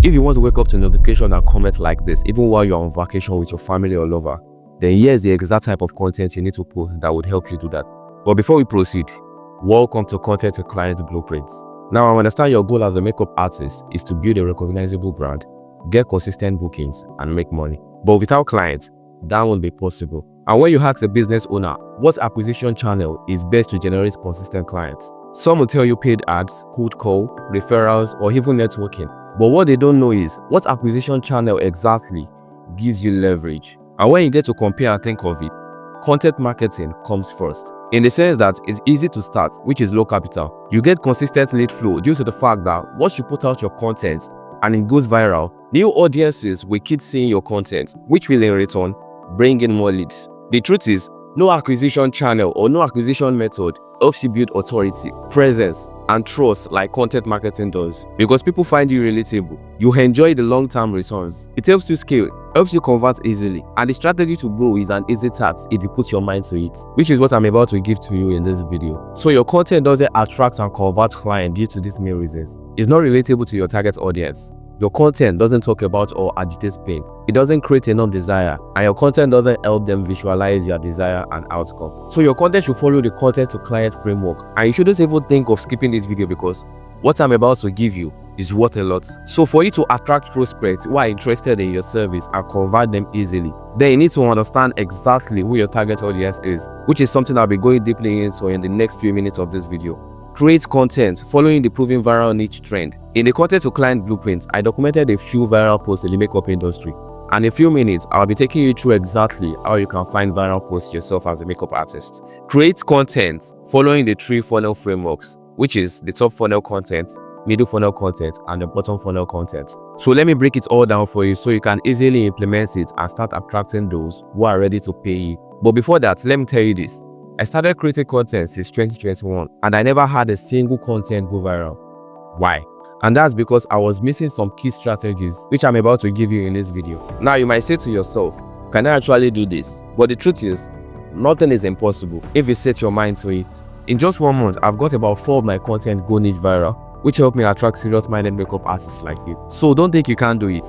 If you want to wake up to notification and comment like this, even while you're on vacation with your family or lover, then here's the exact type of content you need to post that would help you do that. But before we proceed, welcome to Content to Client Blueprints. Now, I understand your goal as a makeup artist is to build a recognizable brand, get consistent bookings, and make money. But without clients, that won't be possible. And when you ask a business owner what acquisition channel is best to generate consistent clients, some will tell you paid ads, cold call, referrals, or even networking. But what they don't know is what acquisition channel exactly gives you leverage. And when you get to compare and think of it, content marketing comes first. In the sense that it's easy to start, which is low capital. You get consistent lead flow due to the fact that once you put out your content and it goes viral, new audiences will keep seeing your content, which will in return bring in more leads. The truth is, no acquisition channel or no acquisition method helps you build authority, presence, and trust like content marketing does, because people find you relatable. You enjoy the long-term returns. It helps you scale, helps you convert easily, and the strategy to grow is an easy task if you put your mind to it, which is what I'm about to give to you in this video. So your content doesn't attract and convert clients due to these main reasons. It's not relatable to your target audience. Your content doesn't talk about or agitate pain. It doesn't create enough desire, and your content doesn't help them visualize their desire and outcome. So your content should follow the content to client framework, and you shouldn't even think of skipping this video because what I'm about to give you is worth a lot. So for you to attract prospects who are interested in your service and convert them easily, then you need to understand exactly who your target audience is, which is something I'll be going deeply into in the next few minutes of this video. Create content following the proven viral niche trend. In the Content to Client Blueprints, I documented a few viral posts in the makeup industry. And in a few minutes, I'll be taking you through exactly how you can find viral posts yourself as a makeup artist. Create content following the 3 funnel frameworks, which is the top funnel content, middle funnel content, and the bottom funnel content. So let me break it all down for you so you can easily implement it and start attracting those who are ready to pay you. But before that, let me tell you this. I started creating content since 2021 and I never had a single content go viral. Why? And that's because I was missing some key strategies which I'm about to give you in this video. Now you might say to yourself, can I actually do this? But the truth is, nothing is impossible if you set your mind to it. In just 1 month, I've got about 4 of my content go niche viral, which helped me attract serious-minded makeup artists like you. So don't think you can't do it.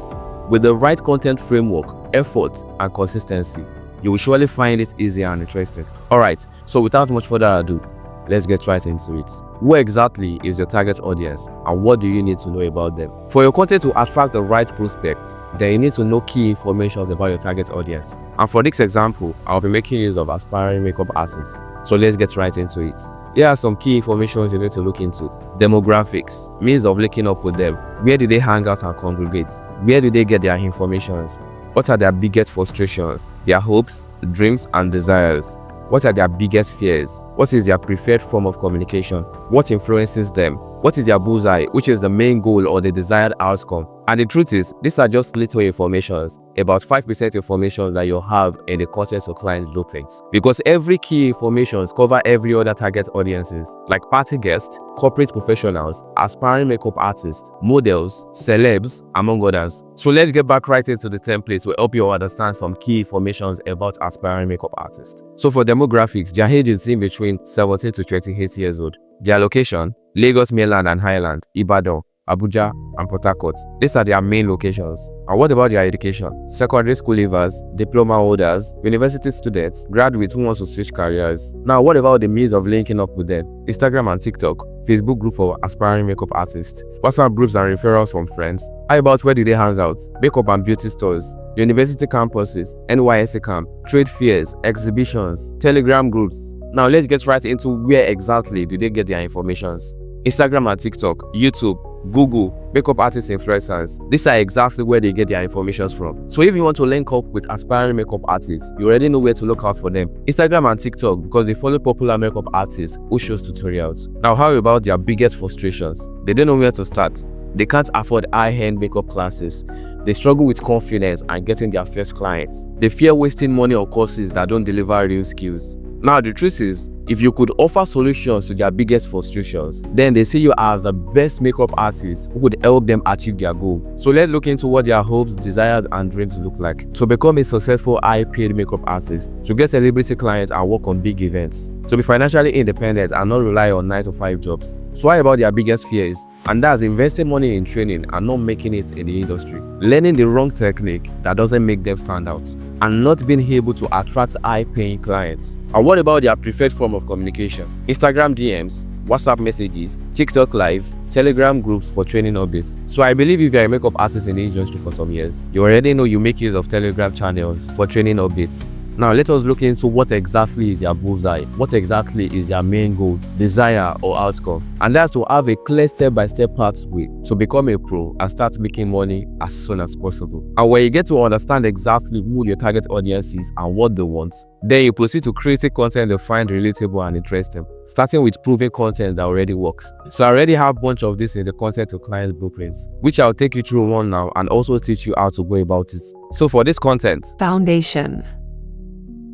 With the right content framework, effort, and consistency, you will surely find it easier and interesting. Alright, so without much further ado, let's get right into it. Who exactly is your target audience and what do you need to know about them? For your content to attract the right prospects, then you need to know key information about your target audience. And for this example, I'll be making use of aspiring makeup artists. So let's get right into it. Here are some key information you need to look into. Demographics, means of linking up with them. Where do they hang out and congregate? Where do they get their informations? What are their biggest frustrations, their hopes, dreams, and desires? What are their biggest fears? What is their preferred form of communication? What influences them? What is their bullseye, which is the main goal or the desired outcome? And the truth is, these are just little informations, about 5% information that you have in the Content to Client Blueprints. Because every key information cover every other target audiences, like party guests, corporate professionals, aspiring makeup artists, models, celebs, among others. So let's get back right into the template to help you understand some key information about aspiring makeup artists. So for demographics, their age is in between 17 to 28 years old. Their location, Lagos mainland and highland, Ibadan, Abuja, and Port Harcourt. These are their main locations. And what about their education? Secondary school leavers, diploma holders, university students, graduates who want to switch careers. Now, what about the means of linking up with them? Instagram and TikTok, Facebook group for aspiring makeup artists, WhatsApp groups and referrals from friends. How about where do they hang out? Makeup and beauty stores, university campuses, NYSC camp, trade fairs, exhibitions, Telegram groups. Now let's get right into where exactly do they get their informations. Instagram and TikTok, YouTube, Google, makeup artists influencers. These are exactly where they get their information from. So if you want to link up with aspiring makeup artists, you already know where to look out for them. Instagram and TikTok, because they follow popular makeup artists who shows tutorials. Now how about their biggest frustrations? They don't know where to start. They can't afford high-end makeup classes. They struggle with confidence and getting their first clients. They fear wasting money on courses that don't deliver real skills. Now the truth is, if you could offer solutions to their biggest frustrations, then they see you as the best makeup artist who could help them achieve their goal. So let's look into what their hopes, desires, and dreams look like. To become a successful high-paid makeup artist, to get celebrity clients and work on big events, to be financially independent and not rely on 9-to-5 jobs. So what about their biggest fears? And that's investing money in training and not making it in the industry, learning the wrong technique that doesn't make them stand out, and not being able to attract high-paying clients. And what about their preferred form of communication? Instagram DMs, WhatsApp messages, TikTok Live, Telegram groups for training updates. So I believe if you're a makeup artist in the industry for some years, you already know you make use of Telegram channels for training updates. Now let us look into what exactly is their bullseye, what exactly is their main goal, desire, or outcome. And that's to have a clear step-by-step pathway to become a pro and start making money as soon as possible. And when you get to understand exactly who your target audience is and what they want, then you proceed to create content they find relatable and interesting, starting with proven content that already works. So I already have a bunch of this in the content to client blueprints, which I'll take you through one now and also teach you how to go about it. So for this content, Foundation.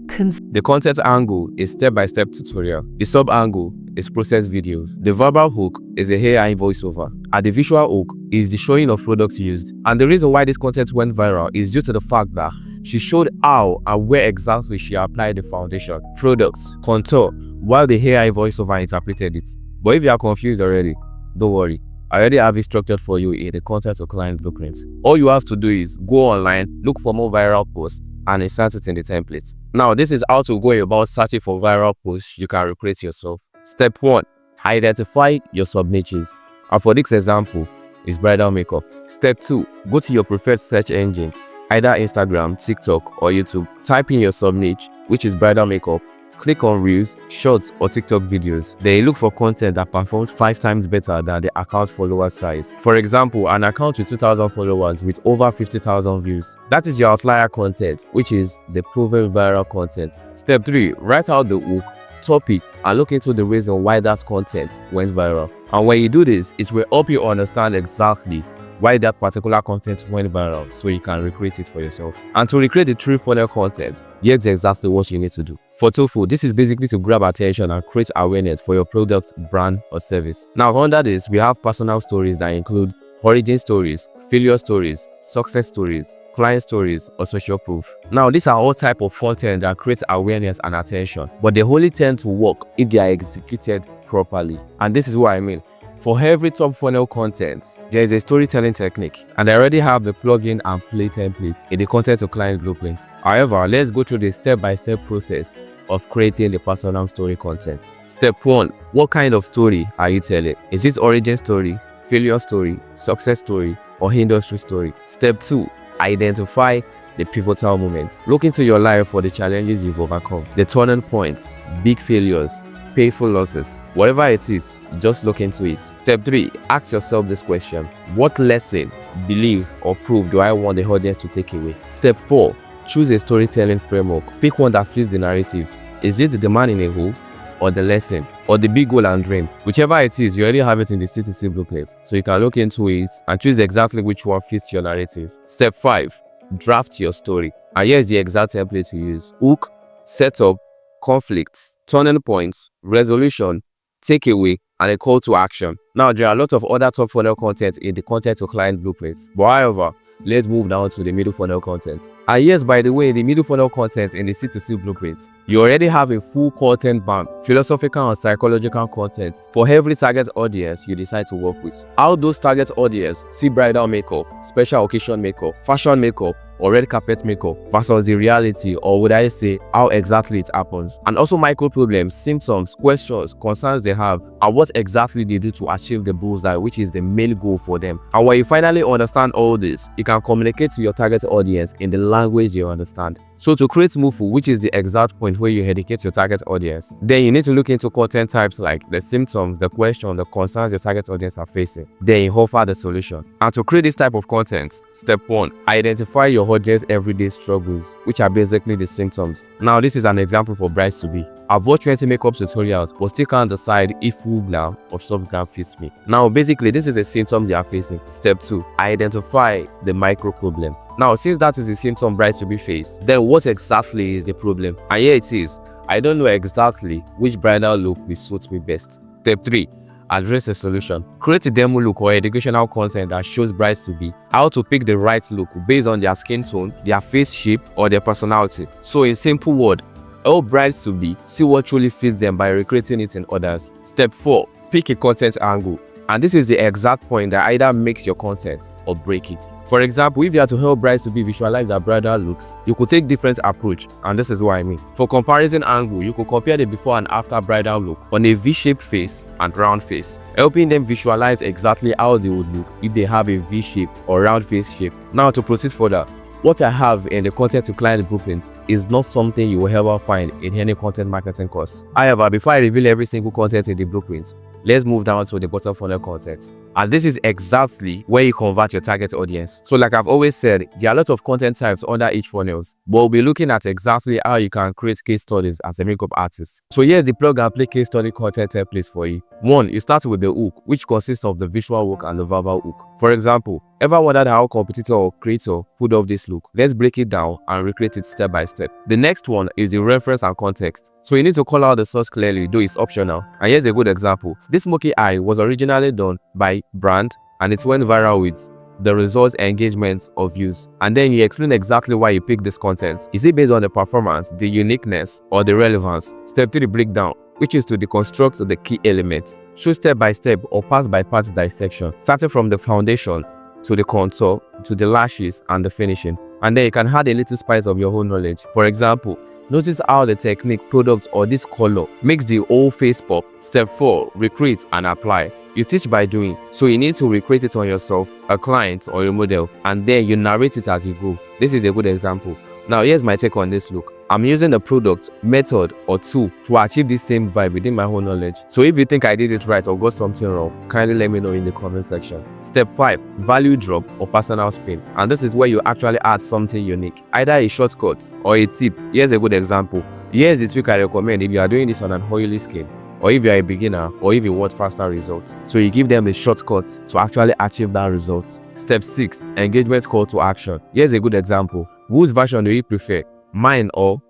The content angle is step-by-step tutorial. The sub-angle is process videos. The verbal hook is the AI voiceover. And the visual hook is the showing of products used. And the reason why this content went viral is due to the fact that she showed how and where exactly she applied the foundation, products, contour, while the AI voiceover interpreted it. But if you are confused already, don't worry. I already have it structured for you in the content to client blueprint. All you have to do is go online, look for more viral posts, and insert it in the template. Now, this is how to go about searching for viral posts you can recreate yourself. Step 1. Identify your sub-niches. And for this example, is bridal makeup. Step 2. Go to your preferred search engine, either Instagram, TikTok, or YouTube. Type in your sub-niche, which is bridal makeup. Click on Reels, Shorts, or TikTok videos. Then you look for content that performs 5 times better than the account follower size. For example, an account with 2,000 followers with over 50,000 views. That is your outlier content, which is the proven viral content. Step 3. Write out the hook, topic, and look into the reason why that content went viral. And when you do this, it will help you understand exactly why that particular content went viral, so you can recreate it for yourself. And to recreate the true funnel content, here's exactly what you need to do. For TOEFL, this is basically to grab attention and create awareness for your product, brand, or service. Now under this, we have personal stories that include origin stories, failure stories, success stories, client stories, or social proof. Now these are all types of content that create awareness and attention, but they only tend to work if they are executed properly. And this is what I mean. For every top funnel content, there is a storytelling technique, and I already have the plugin and play templates in the content to client blueprints. However, let's go through the step-by-step process of creating the personal story content. Step 1. What kind of story are you telling? Is it origin story, failure story, success story, or industry story? Step 2. Identify the pivotal moments. Look into your life for the challenges you've overcome, the turning points, big failures, painful losses. Whatever it is, just look into it. Step 3. Ask yourself this question: what lesson, belief, or proof do I want the audience to take away? Step 4. Choose a storytelling framework. Pick one that fits the narrative. Is it the man in a hole, or the lesson, or the big goal and dream? Whichever it is, you already have it in the CTC blueprint, so you can look into it and choose exactly which one fits your narrative. Step 5. Draft your story. And here's the exact template to use: hook, setup, conflicts, turning points, resolution, takeaway, and a call to action. Now, there are a lot of other top funnel content in the content to client blueprints, but however, let's move down to the middle funnel content. And yes, by the way, the middle funnel content in the C2C blueprints, you already have a full content bank, philosophical and psychological content for every target audience you decide to work with. How those target audience see bridal makeup, special occasion makeup, fashion makeup, or red carpet makeup versus the reality, or would I say how exactly it happens, and also micro problems, symptoms, questions, concerns they have, and what exactly they do to achieve the bullseye, which is the main goal for them. And when you finally understand all this, you can communicate to your target audience in the language you understand. So to create MUFU, which is the exact point where you educate your target audience, then you need to look into content types like the symptoms, the question, the concerns your target audience are facing. Then you offer the solution. And to create this type of content, step 1, identify your audience everyday struggles, which are basically the symptoms. Now this is an example for brides to be. I've watched 20 makeup tutorials, but still can't decide if full glam or soft glam fits me. Now basically this is the symptoms they are facing. Step 2, identify the micro problem. Now, since that is the symptom brides to be face, then what exactly is the problem? And here it is: I don't know exactly which bridal look will suit me best. Step 3. Address a solution. Create a demo look or educational content that shows brides to be how to pick the right look based on their skin tone, their face shape, or their personality. So in simple word, help brides to be see what truly fits them by recreating it in others. Step 4. Pick a content angle. And this is the exact point that either makes your content or break it. For example, if you are to help brides to be visualize their bridal looks, you could take different approach, and this is what I mean. For comparison angle, you could compare the before and after bridal look on a V-shaped face and round face, helping them visualize exactly how they would look if they have a V-shape or round face shape. Now to proceed further, what I have in the content to client blueprints is not something you will ever find in any content marketing course. However, before I reveal every single content in the blueprints, let's move down to the bottom funnel content. And this is exactly where you convert your target audience. So like I've always said, there are a lot of content types under each funnels, but we'll be looking at exactly how you can create case studies as a makeup artist. So here's the plug and play case study content templates for you. 1. You start with the hook, which consists of the visual hook and the verbal hook. For example, ever wondered how competitor or creator pulled off this look? Let's break it down and recreate it step by step. The next one is the reference and context. So you need to call out the source clearly, though it's optional. And here's a good example. This smoky eye was originally done by brand and it went viral with the results, engagement, or views. And then you explain exactly why you picked this content. Is it based on the performance, the uniqueness, or the relevance? Step 3, breakdown, which is to deconstruct the key elements. Show step by step or part by part dissection, starting from the foundation to the contour, to the lashes and the finishing. And then you can add a little spice of your own knowledge. For example, notice how the technique, products, or this color makes the whole face pop. Step 4, recreate and apply. You teach by doing, so you need to recreate it on yourself, a client, or a model, and then you narrate it as you go. This is a good example. Now here's my take on this look. I'm using a product, method, or tool to achieve this same vibe within my own knowledge. So if you think I did it right or got something wrong, kindly let me know in the comment section. Step 5, value drop or personal spin. And this is where you actually add something unique, either a shortcut or a tip. Here's a good example. Here's the trick I recommend if you are doing this on an oily skin, or if you are a beginner, or if you want faster results. So you give them the shortcut to actually achieve that result. Step 6, engagement call to action. Here's a good example. Which version do you prefer? Mine or?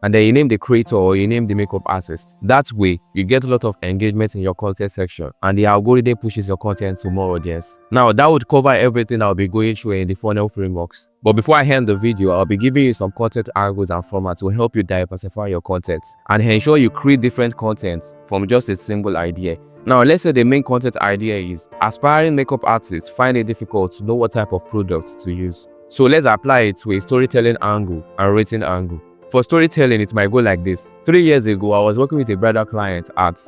And then you name the creator or you name the makeup artist. That way, you get a lot of engagement in your content section and the algorithm pushes your content to more audience. Now, that would cover everything I'll be going through in the funnel frameworks. But before I end the video, I'll be giving you some content angles and formats to help you diversify your content and ensure you create different content from just a single idea. Now, let's say the main content idea is aspiring makeup artists find it difficult to know what type of products to use. So let's apply it to a storytelling angle and rating angle. For storytelling, it might go like this. 3 years ago, I was working with a bridal client at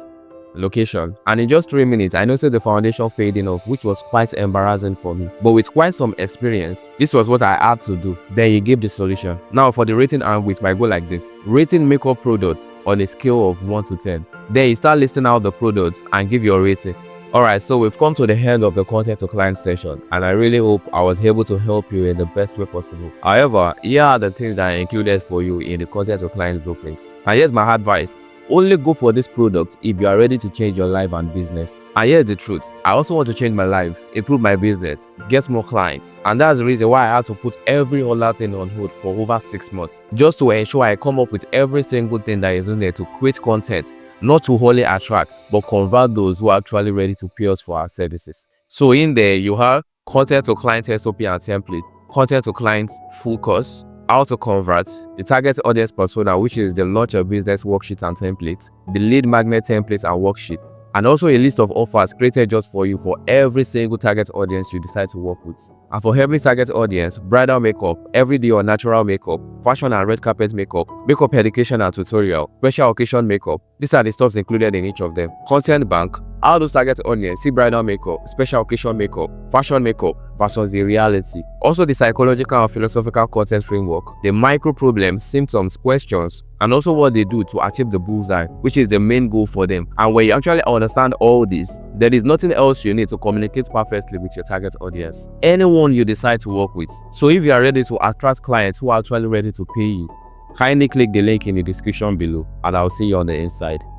location, and in just 3 minutes, I noticed the foundation fading off, which was quite embarrassing for me. But with quite some experience, this was what I had to do. Then you give the solution. Now for the rating angle, it might go like this. Rating makeup products on a scale of 1 to 10. Then you start listing out the products and give your rating. Alright, so we've come to the end of the content to client session, and I really hope I was able to help you in the best way possible. However, here are the things that I included for you in the content to client blueprints. And here's my advice. Only go for these products if you are ready to change your life and business. And here's the truth. I also want to change my life, improve my business, get more clients. And that's the reason why I had to put every other thing on hold for over 6 months. Just to ensure I come up with every single thing that is in there to create content, not to wholly attract, but convert those who are actually ready to pay us for our services. So in there, you have content to client SOP and template, content to client full course, how to convert, the target audience persona, which is the launch your business worksheet and template, the lead magnet template and worksheet, and also a list of offers created just for you for every single target audience you decide to work with. And for every target audience, bridal makeup, everyday or natural makeup, fashion and red carpet makeup, makeup education and tutorial, special occasion makeup, these are the stuffs included in each of them. Content bank, how those target audience see bridal makeup, special occasion makeup, fashion makeup versus the reality. Also the psychological and philosophical content framework, the micro problems, symptoms, questions, and also what they do to achieve the bullseye, which is the main goal for them. And when you actually understand all this, there is nothing else you need to communicate perfectly with your target audience, anyone you decide to work with. So if you are ready to attract clients who are actually ready to pay you, kindly click the link in the description below and I'll see you on the inside.